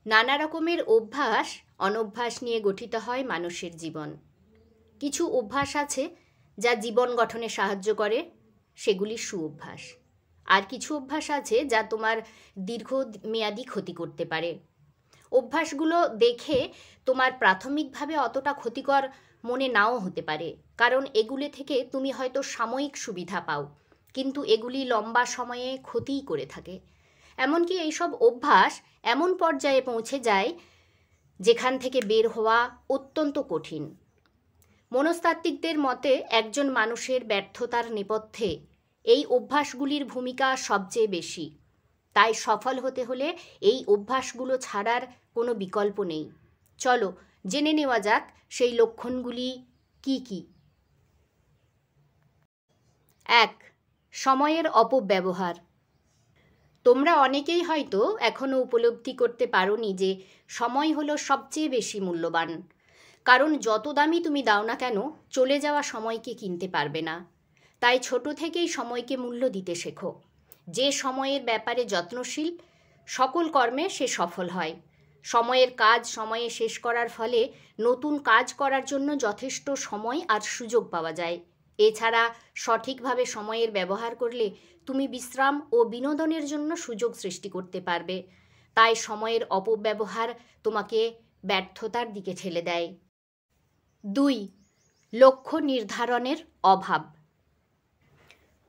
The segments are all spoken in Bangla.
নানা রকমের অভ্যাস অনভ্যাস নিয়ে গঠিত হয় মানুষের জীবন। কিছু অভ্যাস আছে যা জীবন গঠনে সাহায্য করে, সেগুলি সুঅভ্যাস। আর কিছু অভ্যাস আছে যা তোমার দীর্ঘমেয়াদী ক্ষতি করতে পারে। অভ্যাসগুলো দেখে তোমার প্রাথমিকভাবে অতটা ক্ষতিকর মনে নাও হতে পারে, কারণ এগুলি থেকে তুমি হয়তো সাময়িক সুবিধা পাও, কিন্তু এগুলি লম্বা সময়ে ক্ষতিই করে থাকে। এমনকি এইসব অভ্যাস এমন পর্যায়ে পৌঁছে যায় যেখান থেকে বের হওয়া অত্যন্ত কঠিন। মনস্তাত্ত্বিকদের মতে একজন মানুষের ব্যর্থতার নেপথ্যে এই অভ্যাসগুলির ভূমিকা সবচেয়ে বেশি। তাই সফল হতে হলে এই অভ্যাসগুলো ছাড়ার কোনো বিকল্প নেই। চলো জেনে নেওয়া যাক সেই লক্ষণগুলি কি কি। 1. সময়ের অপব্যবহার। তোমরা অনেকেই হয়তো এখনও উপলব্ধি করতে পারোনি যে সময় হলো সবচেয়ে বেশি মূল্যবান। কারণ যত দামি তুমি দাও না কেন, চলে যাওয়া সময়কে কিনতে পারবে না। তাই ছোট থেকেই সময়কে মূল্য দিতে শেখো। যে সময়ের ব্যাপারে যত্নশীল, সকল কর্মে সে সফল হয়। সময়ের কাজ সময়ে শেষ করার ফলে নতুন কাজ করার জন্য যথেষ্ট সময় আর সুযোগ পাওয়া যায়। এছাড়া সঠিকভাবে সময়ের ব্যবহার করলে তুমি বিশ্রাম ও বিনোদনের জন্য সুযোগ সৃষ্টি করতে পারবে। তাই সময়ের অপব্যবহার তোমাকে ব্যর্থতার দিকে ঠেলে দেয়। 2. লক্ষ্য নির্ধারণের অভাব।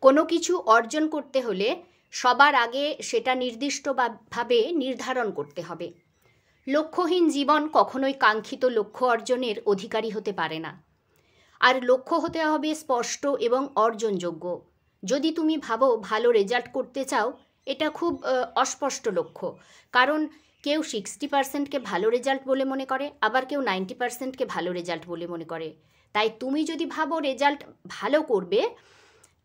কোনো কিছু অর্জন করতে হলে সবার আগে সেটা নির্দিষ্টভাবে নির্ধারণ করতে হবে। লক্ষ্যহীন জীবন কখনোই কাঙ্ক্ষিত লক্ষ্য অর্জনের অধিকারী হতে পারে না। আর লক্ষ্য হতে হবে স্পষ্ট এবং অর্জনযোগ্য। যদি তুমি ভাবো ভালো রেজাল্ট করতে চাও, এটা খুব অস্পষ্ট লক্ষ্য। কারণ কেউ 60%কে ভালো রেজাল্ট বলে মনে করে, আবার কেউ 90%কে ভালো রেজাল্ট বলে মনে করে। তাই তুমি যদি ভাবো রেজাল্ট ভালো করবে,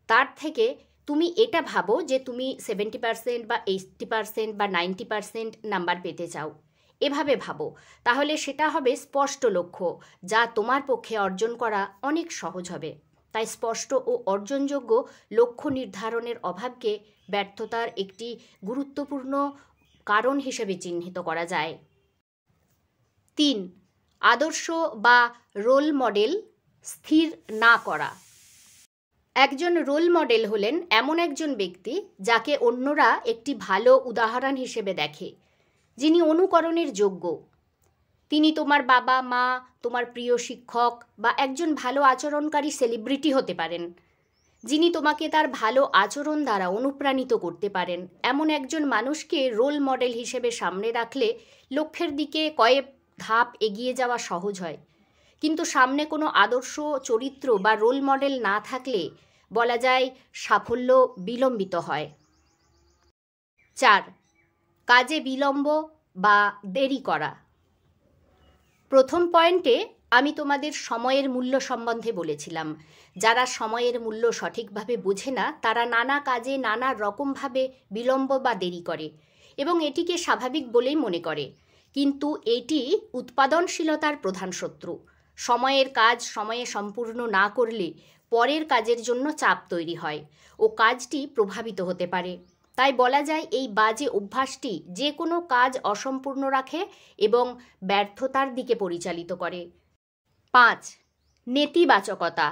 তার থেকে তুমি এটা ভাবো যে তুমি 70% বা 80% বা 90% নাম্বার পেতে চাও। এভাবে ভাবো, তাহলে সেটা হবে স্পষ্ট লক্ষ্য, যা তোমার পক্ষে অর্জন করা অনেক সহজ হবে। তাই স্পষ্ট ও অর্জনযোগ্য লক্ষ্য নির্ধারণের অভাবকে ব্যর্থতার একটি গুরুত্বপূর্ণ কারণ হিসেবে চিহ্নিত করা যায়। 3. আদর্শ বা রোল মডেল স্থির না করা। একজন রোল মডেল হলেন এমন একজন ব্যক্তি যাকে অন্যরা একটি ভালো উদাহরণ হিসেবে দেখে, যিনি অনুকরণের যোগ্য। তিনি তোমার বাবা মা, তোমার প্রিয় শিক্ষক বা একজন ভালো আচরণকারী সেলিব্রিটি হতে পারেন, যিনি তোমাকে তার ভালো আচরণ দ্বারা অনুপ্রাণিত করতে পারেন। এমন একজন মানুষকে রোল মডেল হিসেবে সামনে রাখলে লক্ষ্যের দিকে কয়েক ধাপ এগিয়ে যাওয়া সহজ হয়। কিন্তু সামনে কোনো আদর্শ চরিত্র বা রোল মডেল না থাকলে বলা যায় সাফল্য বিলম্বিত হয়। 4. কাজে বিলম্ব বা দেরি করা। প্রথম পয়েন্টে আমি তোমাদের সময়ের মূল্য সম্বন্ধে বলেছিলাম। যারা সময়ের মূল্য সঠিকভাবে বোঝে না, তারা নানা কাজে নানা রকমভাবে বিলম্ব বা দেরি করে এবং এটিকে স্বাভাবিক বলেই মনে করে। কিন্তু এটি উৎপাদনশীলতার প্রধান শত্রু। সময়ের কাজ সময়ে সম্পূর্ণ না করলে পরের কাজের জন্য চাপ তৈরি হয় ও কাজটি প্রভাবিত হতে পারে। তাই বলা যায় এই বাজে অভ্যাসটি যে কোনো কাজ অসম্পূর্ণ রাখে এবং ব্যর্থতার দিকে পরিচালিত করে। 5. নেতিবাচকতা।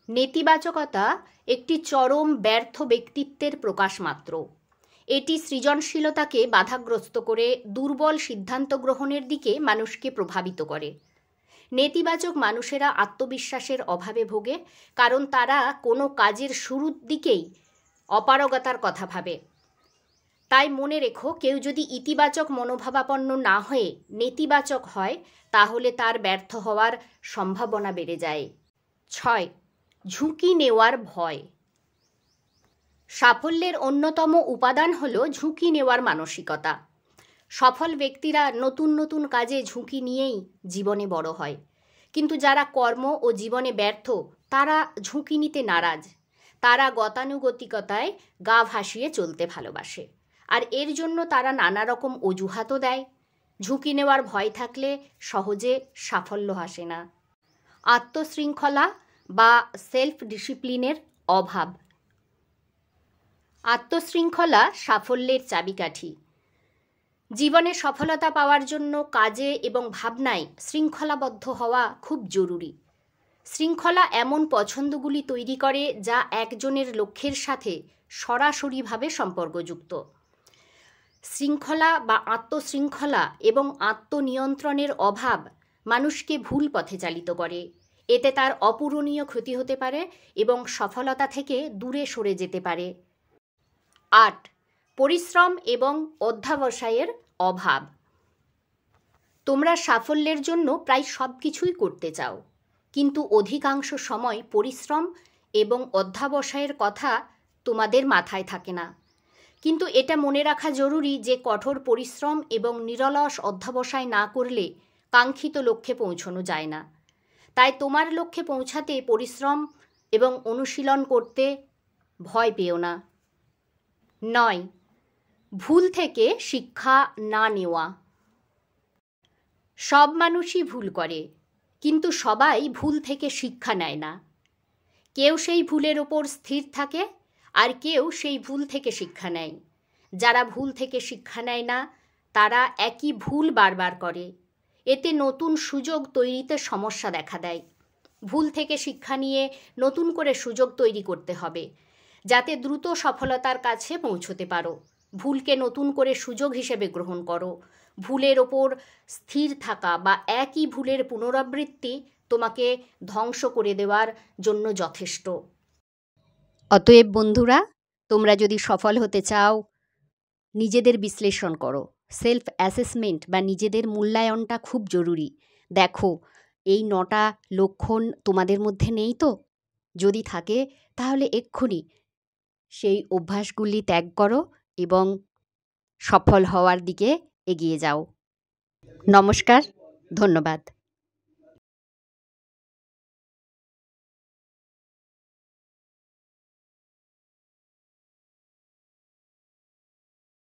নেতিবাচকতা একটি চরম ব্যর্থ ব্যক্তিত্বের প্রকাশ মাত্র। এটি সৃজনশীলতাকে বাধাগ্রস্ত করে দুর্বল সিদ্ধান্ত গ্রহণের দিকে মানুষকে প্রভাবিত করে। নেতিবাচক মানুষেরা আত্মবিশ্বাসের অভাবে ভোগে, কারণ তারা কোনো কাজের শুরুর দিকেই অপারগতার কথা ভাবে। তাই মনে রেখো, কেউ যদি ইতিবাচক মনোভাবাপন্ন না হয়ে নেতিবাচক হয়, তাহলে তার ব্যর্থ হওয়ার সম্ভাবনা বেড়ে যায়। 6. ঝুঁকি নেওয়ার ভয়। সাফল্যের অন্যতম উপাদান হল ঝুঁকি নেওয়ার মানসিকতা। সফল ব্যক্তিরা নতুন নতুন কাজে ঝুঁকি নিয়েই জীবনে বড় হয়, কিন্তু যারা কর্ম ও জীবনে ব্যর্থ, তারা ঝুঁকি নিতে নারাজ। তারা গতানুগতিকতায় গা ভাসিয়ে চলতে ভালোবাসে, আর এর জন্য তারা নানা রকম অজুহাতও দেয়। ঝুঁকি নেওয়ার ভয় থাকলে সহজে সাফল্য আসে না। আত্মশৃঙ্খলা বা সেলফ ডিসিপ্লিনের অভাব। আত্মশৃঙ্খলা সাফল্যের চাবিকাঠি। জীবনে সফলতা পাওয়ার জন্য কাজে এবং ভাবনায় শৃঙ্খলাবদ্ধ হওয়া খুব জরুরি। শৃঙ্খলা এমন পছন্দগুলি তৈরি করে যা একজনের লক্ষ্যের সাথে সরাসরিভাবে সম্পর্কযুক্ত। শৃঙ্খলা বা আত্মশৃঙ্খলা এবং আত্মনিয়ন্ত্রণের অভাব মানুষকে ভুল পথে চালিত করে। এতে তার অপূরণীয় ক্ষতি হতে পারে এবং সফলতা থেকে দূরে সরে যেতে পারে। ৮. পরিশ্রম এবং অধ্যবসায়ের অভাব। তোমরা সাফল্যের জন্য প্রায় সব কিছুই করতে চাও, কিন্তু অধিকাংশ সময় পরিশ্রম এবং অধ্যবসায়ের কথা তোমাদের মাথায় থাকে না। কিন্তু এটা মনে রাখা জরুরি যে কঠোর পরিশ্রম এবং নিরলস অধ্যবসায় না করলে কাঙ্ক্ষিত লক্ষ্যে পৌঁছানো যায় না। তাই তোমার লক্ষ্যে পৌঁছাতে পরিশ্রম এবং অনুশীলন করতে ভয় পেও না। ৯. ভুল থেকে শিক্ষা না নেওয়া। সব মানুষই ভুল করে, কিন্তু সবাই ভুল থেকে শিক্ষা নেয় না। কেউ সেই ভুলের ওপর স্থির থাকে, আর কেউ সেই ভুল থেকে শিক্ষা নেয়। যারা ভুল থেকে শিক্ষা নেয় না তারা একই ভুল বারবার করে। এতে নতুন সুযোগ তৈরিতে সমস্যা দেখা দেয়। ভুল থেকে শিক্ষা নিয়ে নতুন করে সুযোগ তৈরি করতে হবে, যাতে দ্রুত সফলতার কাছে পৌঁছতে পারো। ভুলকে নতুন করে সুযোগ হিসেবে গ্রহণ করো। ভুলের ওপর স্থির থাকা বা একই ভুলের পুনরাবৃত্তি তোমাকে ধ্বংস করে দেওয়ার জন্য যথেষ্ট। অতএব বন্ধুরা, তোমরা যদি সফল হতে চাও, নিজেদের বিশ্লেষণ করো। সেলফ অ্যাসেসমেন্ট বা নিজেদের মূল্যায়নটা খুব জরুরি। দেখো, এই ৯টা লক্ষণ তোমাদের মধ্যে নেই তো? যদি থাকে তাহলে এক্ষুনি সেই অভ্যাসগুলি ত্যাগ করো এবং সফল হওয়ার দিকে এগিয়ে যাও। নমস্কার, ধন্যবাদ।